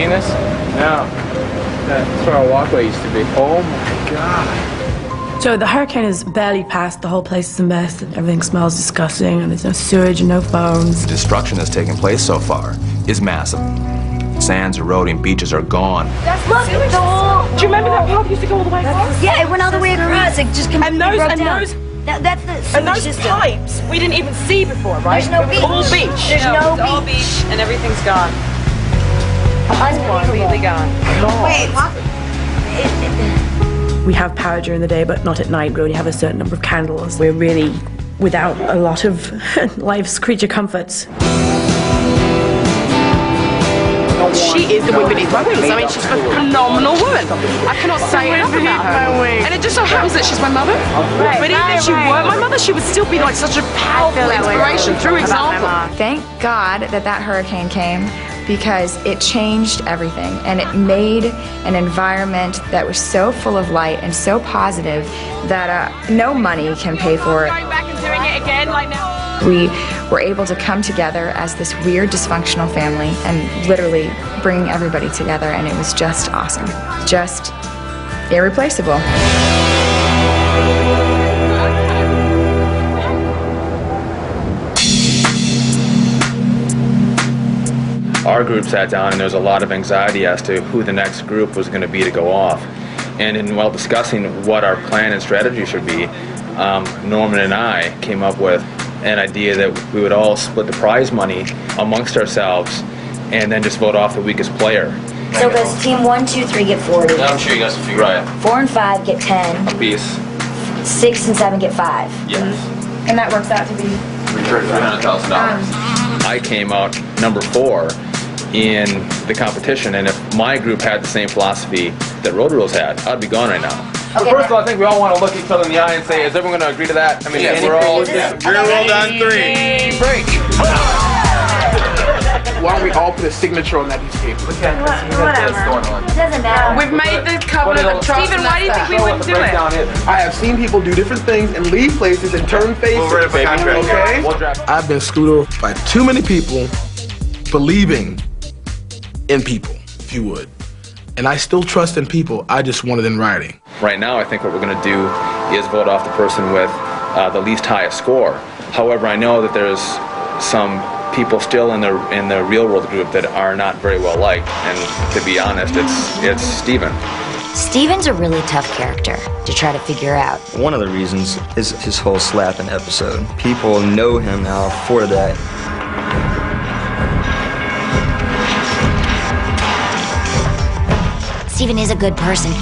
seen this? No. That's where our walkway used to be. Oh my God. So the hurricane has barely passed. The whole place is a mess. And everything smells disgusting, and there's no sewage and no phones. The destruction that's taken place so far is massive. Sand's eroding, beaches are gone. Look, the whole... Do you remember that path used to go all the way across? Yeah, it went all the way across. It just completely broke down. That's the sewage And those system. pipes we didn't even see before, right? There's no beach. All beach. There's no It's all beach and everything's gone. Completely gone. Wait, what? We have power during the day, but not at night. We only have a certain number of candles. We're really without a lot of life's creature comforts. She is the wind beneath my wings. I mean, she's a phenomenal woman. I cannot say enough about her. And it just so happens that she's my mother. But even if she weren't my mother, she would still be like such a powerful inspiration through example. Thank God that that hurricane came, because it changed everything, and it made an environment that was so full of light and so positive that no money can pay for it. Going back and doing it again like now. We were able to come together as this weird dysfunctional family and literally bring everybody together, and it was just awesome. Just irreplaceable. Our group sat down and there was a lot of anxiety as to who the next group was going to be to go off. And while discussing what our plan and strategy should be, Norman and I came up with an idea that we would all split the prize money amongst ourselves and then just vote off the weakest player. So does team 1, 2, 3 get 40? Yeah, I'm sure you guys will figure it. 4 and 5 get 10. Apiece. 6 and 7 get 5. Yes. And that works out to be... $300,000. I came out number 4 in the competition, and if my group had the same philosophy that Road Rules had, I'd be gone right now. Okay, First of all, I think we all want to look each other in the eye and say, is everyone going to agree to that? I mean, we're all... Real world on 3. Break! Why don't we all put a signature on that piece of paper? Whatever. It doesn't matter. We've made the covenant of trust. Stephen, why do you think we wouldn't do it? I have seen people do different things and leave places and turn faces. Okay? I've been screwed over by too many people believing in people, if you would. And I still trust in people. I just want it in writing. Right now, I think what we're going to do is vote off the person with the least highest score. However, I know that there's some people still in the real world group that are not very well liked, and to be honest, it's Stephen. Steven's a really tough character to try to figure out. One of the reasons is his whole slapping episode. People know him now for that. Steven is a good person,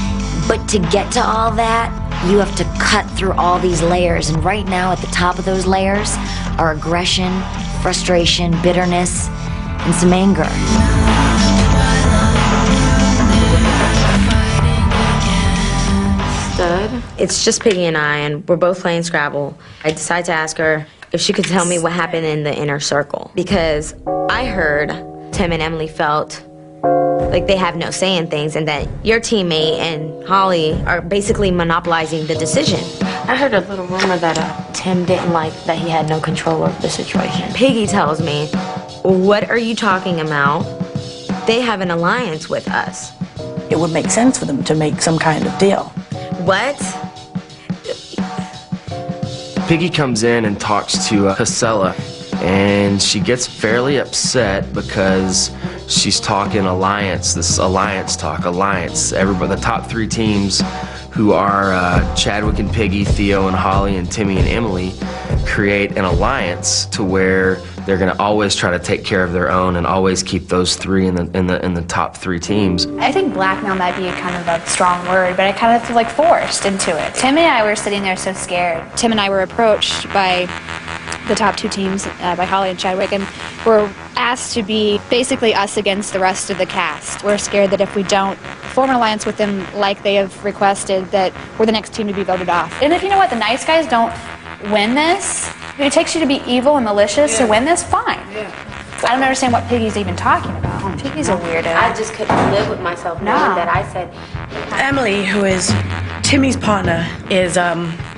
but to get to all that, you have to cut through all these layers, and right now at the top of those layers are aggression, frustration, bitterness, and some anger. Stud. It's just Piggy and I, and we're both playing Scrabble. I decided to ask her if she could tell me what happened in the inner circle, because I heard Tim and Emily felt like they have no say in things, and that your teammate and Holly are basically monopolizing the decision. I heard a little rumor that Tim didn't like that he had no control over the situation. Piggy tells me, what are you talking about? They have an alliance with us. It would make sense for them to make some kind of deal. What? Piggy comes in and talks to Casella, and she gets fairly upset because she's talking alliance, this alliance talk, alliance. Everybody, the top 3 teams who are Chadwick and Piggy, Theo and Holly, and Timmy and Emily, create an alliance to where they're gonna always try to take care of their own and always keep those 3 in the top 3 teams. I think blackmail might be kind of a strong word, but I kind of feel like forced into it. Tim and I were sitting there so scared. Tim and I were approached by the top 2 teams, by Holly and Chadwick, and we're asked to be basically us against the rest of the cast. We're scared that if we don't form an alliance with them like they have requested, that we're the next team to be voted off. And if you know what, the nice guys don't win this, if it takes you to be evil and malicious to win this, fine. I don't understand what Piggy's even talking about. Piggy's a weirdo. I just couldn't live with myself knowing that I said... Emily, who is Timmy's partner, is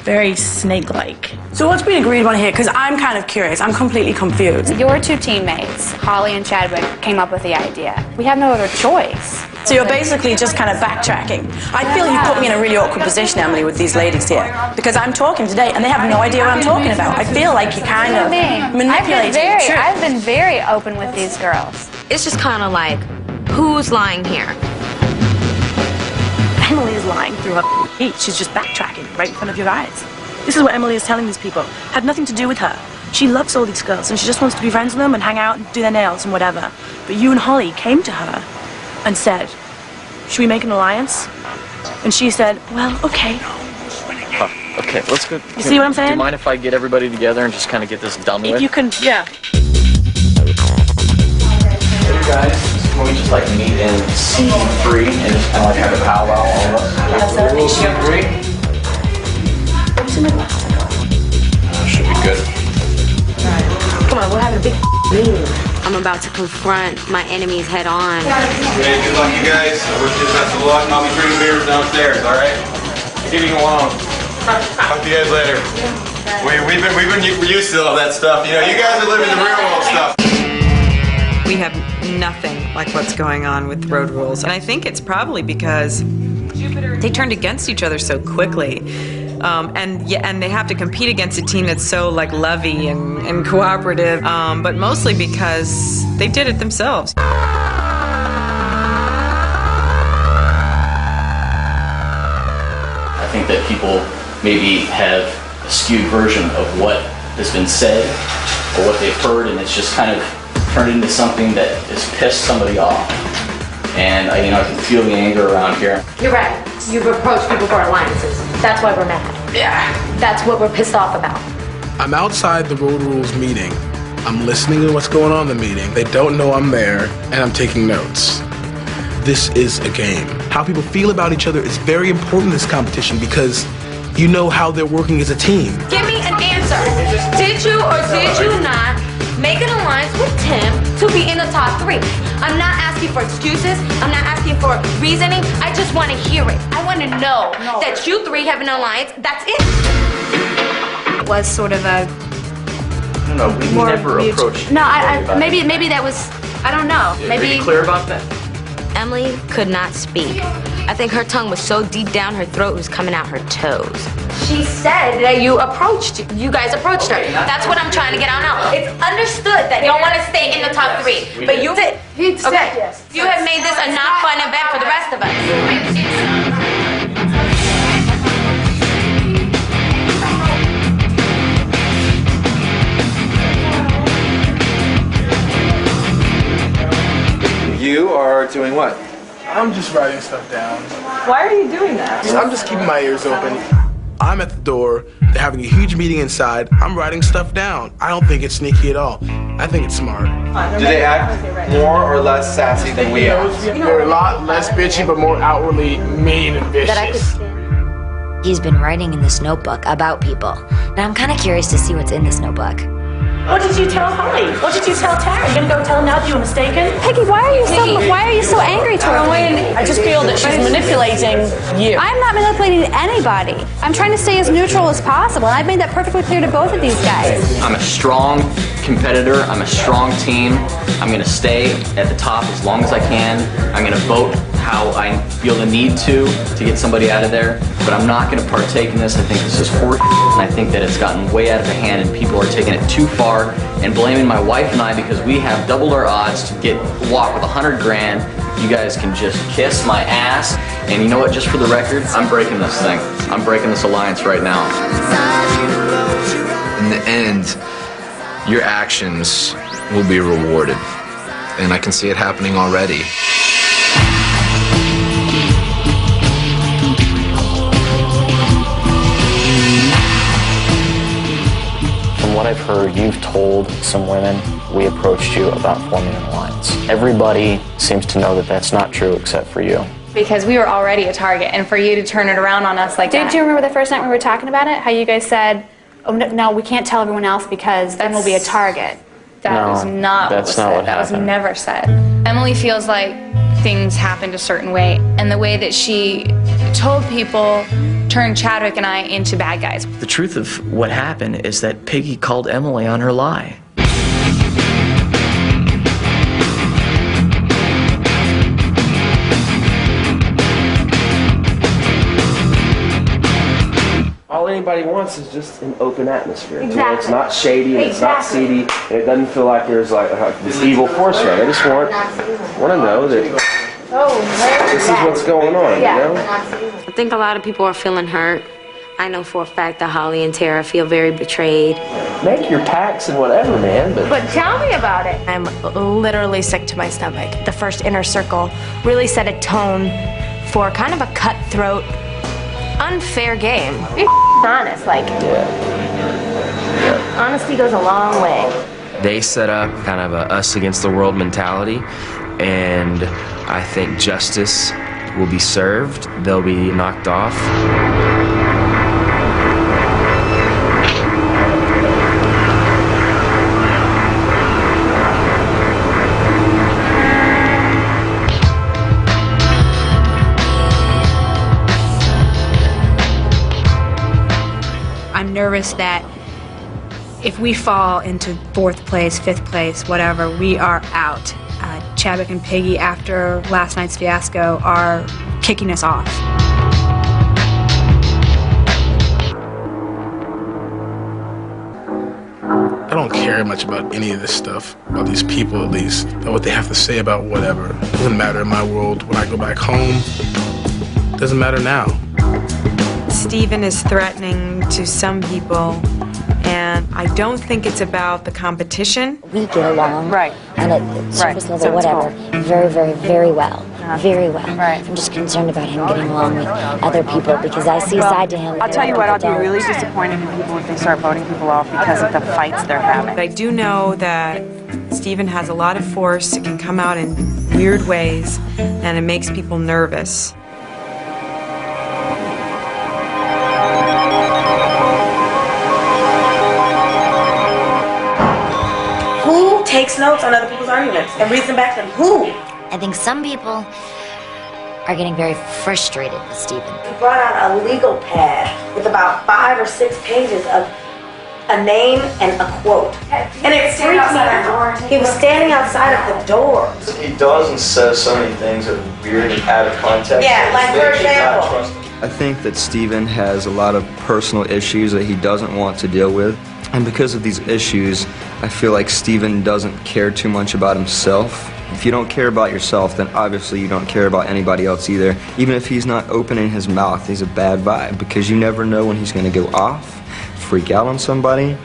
very snake-like. So what's been agreed on here? Because I'm kind of curious. I'm completely confused. Your two teammates, Holly and Chadwick, came up with the idea. We have no other choice. So you're basically just kind of backtracking. I feel you put me in a really awkward position, Emily, with these ladies here. Because I'm talking today and they have no idea what I'm talking about. I feel like you kind of manipulating the truth. I've been very open with these girls. It's just kind of like, who's lying here? Emily is lying through her feet. She's just backtracking right in front of your eyes. This is what Emily is telling these people. Had nothing to do with her. She loves all these girls and she just wants to be friends with them and hang out and do their nails and whatever. But you and Holly came to her and said, should we make an alliance? And she said, well, okay. Okay, let's go. You see what I'm saying? Do you mind if I get everybody together and just kind of get this done with? If you can, yeah. Hey guys, can we just like meet in C3 and just kind of like have a powwow, all of us? C3? Should be good. Come on, we're having a big meeting. I'm about to confront my enemies head on. Hey, good luck, you guys. I wish you the best of luck, and I'll be drinking beers downstairs, all right? Leaving alone. Talk to you guys later. We've been used to all that stuff. You know, you guys are living the real world stuff. We have nothing like what's going on with Road Rules. And I think it's probably because they turned against each other so quickly. And they have to compete against a team that's so like lovey and cooperative, but mostly because they did it themselves. I think that people maybe have a skewed version of what has been said or what they've heard, and it's just kind of turned into something that has pissed somebody off. And I can feel the anger around here. You're right. You've approached people for alliances. That's why we're mad. Yeah. That's what we're pissed off about. I'm outside the Road Rules meeting. I'm listening to what's going on in the meeting. They don't know I'm there, and I'm taking notes. This is a game. How people feel about each other is very important in this competition because you know how they're working as a team. Give me an answer. Did you or did you not make an alliance with Tim to be in the top 3? I'm not asking for excuses. I'm not asking for reasoning. I just want to hear it. I want to know that you 3 have an alliance. That's it. It was sort of a No, we never approached. No, maybe that was, I don't know. Are you clear about that? Emily could not speak. I think her tongue was so deep down her throat was coming out her toes. She said that you guys approached her. That's what I'm trying to get out now. It's understood that you don't want to stay in the top 3, but you did. Okay. Yes. You have made this a not fun event for the rest of us. You are doing what? I'm just writing stuff down. Why are you doing that? I'm just keeping my ears open. I'm at the door. They're having a huge meeting inside. I'm writing stuff down. I don't think it's sneaky at all. I think it's smart. Do they act more or less sassy than we are? They're a lot less bitchy, but more outwardly mean and vicious. He's been writing in this notebook about people. Now I'm kind of curious to see what's in this notebook. What did you tell Holly? What did you tell Tara? You're gonna go tell her now that you were mistaken? Peggy, why are you so angry toward me? I just feel that she's manipulating you. I'm not manipulating anybody. I'm trying to stay as neutral as possible, and I've made that perfectly clear to both of these guys. I'm a strong competitor. I'm a strong team. I'm going to stay at the top as long as I can. I'm going to vote how I feel the need to get somebody out of there. But I'm not going to partake in this. I think this is horse, and I think that it's gotten way out of hand, and people are taking it too far and blaming my wife and I because we have doubled our odds to walk with 100 grand. You guys can just kiss my ass. And you know what? Just for the record, I'm breaking this thing. I'm breaking this alliance right now. In the end, your actions will be rewarded. And I can see it happening already. From what I've heard, you've told some women we approached you about forming an alliance. Everybody seems to know that that's not true except for you. Because we were already a target, and for you to turn it around on us like that. Did you remember the first night we were talking about it? How you guys said, oh, no, we can't tell everyone else because then we'll be a target. That was not what was said. That was never said. Emily feels like things happened a certain way, and the way that she told people turn Chadwick and I into bad guys. The truth of what happened is that Piggy called Emily on her lie. All anybody wants is just an open atmosphere. Exactly. Where it's not shady and it's not seedy and it doesn't feel like there's like this evil force around. I just want to know that this is what's going on, you know? I think a lot of people are feeling hurt. I know for a fact that Holly and Tara feel very betrayed. Make your pacts and whatever, man, But tell me about it. I'm literally sick to my stomach. The first Inner Circle really set a tone for kind of a cutthroat, unfair game. Be honest, like, honesty goes a long way. They set up kind of a us against the world mentality, and I think justice will be served. They'll be knocked off. I'm nervous that if we fall into 4th place, 5th place, whatever, we are out. Chadwick and Piggy, after last night's fiasco, are kicking us off. I don't care much about any of this stuff, about these people at least, about what they have to say about whatever. It doesn't matter in my world. When I go back home, it doesn't matter now. Stephen is threatening to some people, and I don't think it's about the competition. We get along. Right. On a surface level, whatever. Very, very, very well. Very well. Right. I'm just concerned about him getting along with other people because I see a side to him. I'll tell you what, I'll be really disappointed in people if they start voting people off because of the fights they're having. But I do know that Stephen has a lot of force. It can come out in weird ways, and it makes people nervous. Who takes notes on other people's arguments and reads them back to them? Who? I think some people are getting very frustrated with Stephen. He brought out a legal pad with about 5 or 6 pages of a name and a quote. And it freaked me out. He was standing outside of the door. He does and says so many things that are weird and out of context. Yeah, like for example. I think that Stephen has a lot of personal issues that he doesn't want to deal with. And because of these issues, I feel like Stephen doesn't care too much about himself. If you don't care about yourself, then obviously you don't care about anybody else either. Even if he's not opening his mouth, he's a bad vibe because you never know when he's going to go off, freak out on somebody,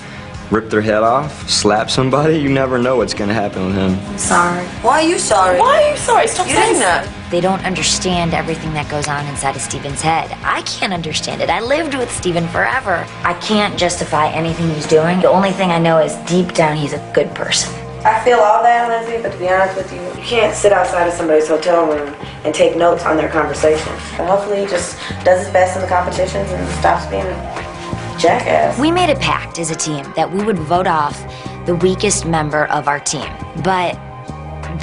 rip their head off, slap somebody. You never know what's going to happen with him. I'm sorry. Why are you sorry? Why are you sorry? Stop saying that. They don't understand everything that goes on inside of Stephen's head. I can't understand it. I lived with Stephen forever. I can't justify anything he's doing. The only thing I know is deep down he's a good person. I feel all that, Lindsay, but to be honest with you, you can't sit outside of somebody's hotel room and take notes on their conversations. But hopefully he just does his best in the competitions and stops being a jackass. We made a pact as a team that we would vote off the weakest member of our team. But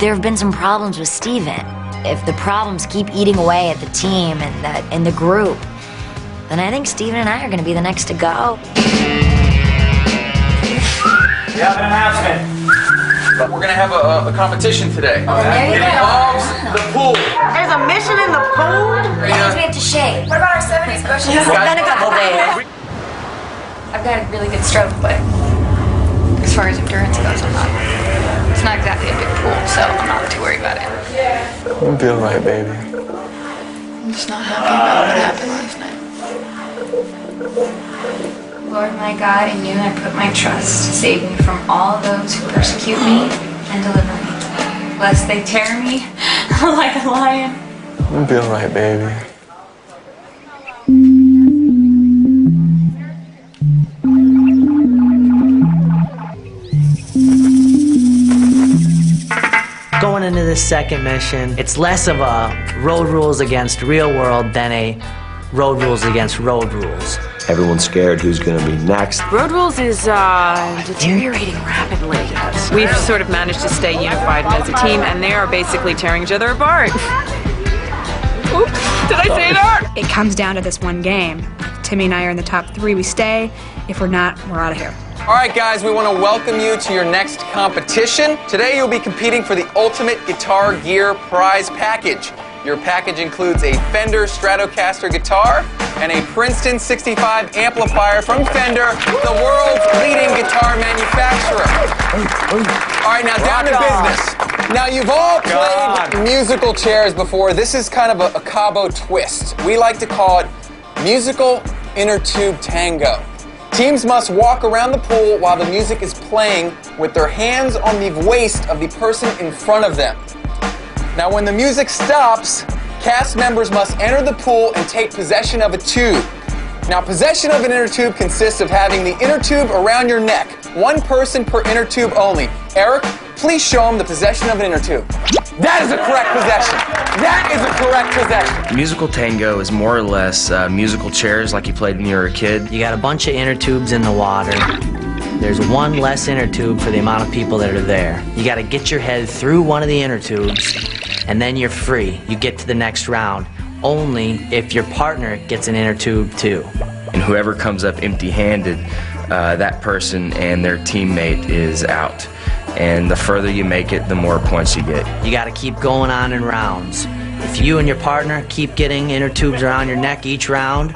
there have been some problems with Stephen. If the problems keep eating away at the team and the group, then I think Stephen and I are going to be the next to go. We have an announcement. We're going to have a competition today. It involves the pool. There's a mission in the pool? That means we have to shave. What about our 70s special? It's been a couple days. I've got a really good stroke, but as far as endurance goes, it's not exactly a big pool, so I'm not too worried about it. You'll be alright, baby. I'm just not happy about what happened last night. Lord my God, in you I put my trust. Save me from all those who persecute me and deliver me, lest they tear me like a lion. You'll be alright, baby. Going into this second mission, it's less of a road rules against real world than a road rules against road rules. Everyone's scared who's going to be next. Road Rules is deteriorating rapidly. We've sort of managed to stay unified as a team, and they are basically tearing each other apart. Did I say that? It comes down to this one game. If Timmy and I are in the top 3, we stay. If we're not, we're out of here. All right, guys, we want to welcome you to your next competition. Today, you'll be competing for the Ultimate Guitar Gear Prize Package. Your package includes a Fender Stratocaster guitar and a Princeton 65 amplifier from Fender, the world's leading guitar manufacturer. All right, now down to business. Now, you've all played musical chairs before. This is kind of a Cabo twist. We like to call it musical inner tube tango. Teams must walk around the pool while the music is playing with their hands on the waist of the person in front of them. Now, when the music stops, cast members must enter the pool and take possession of a tube. Now, possession of an inner tube consists of having the inner tube around your neck. One person per inner tube only. Eric, please show them the possession of an inner tube. That is a correct possession. That is a correct possession. Musical tango is more or less musical chairs like you played when you were a kid. You got a bunch of inner tubes in the water. There's one less inner tube for the amount of people that are there. You got to get your head through one of the inner tubes, and then you're free. You get to the next round, only if your partner gets an inner tube too. And whoever comes up empty-handed, that person and their teammate is out. And the further you make it, the more points you get. You got to keep going on in rounds. If you and your partner keep getting inner tubes around your neck each round,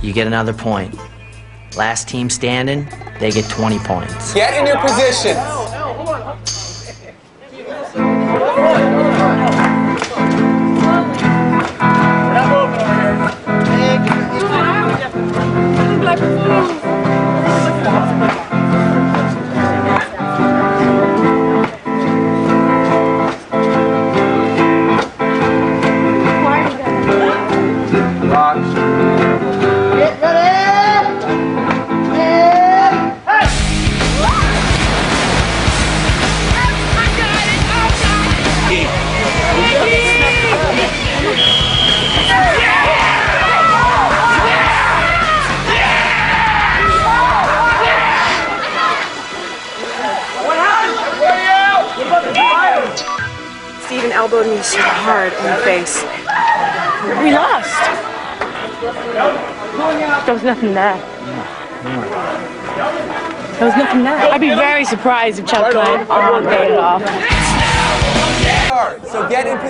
you get another point. Last team standing, they get 20 points. Get in your positions. Steven elbowed me so hard in the face. We lost. There was nothing there. There was nothing there. I'd be very surprised if Chuck played all day off. So get in position.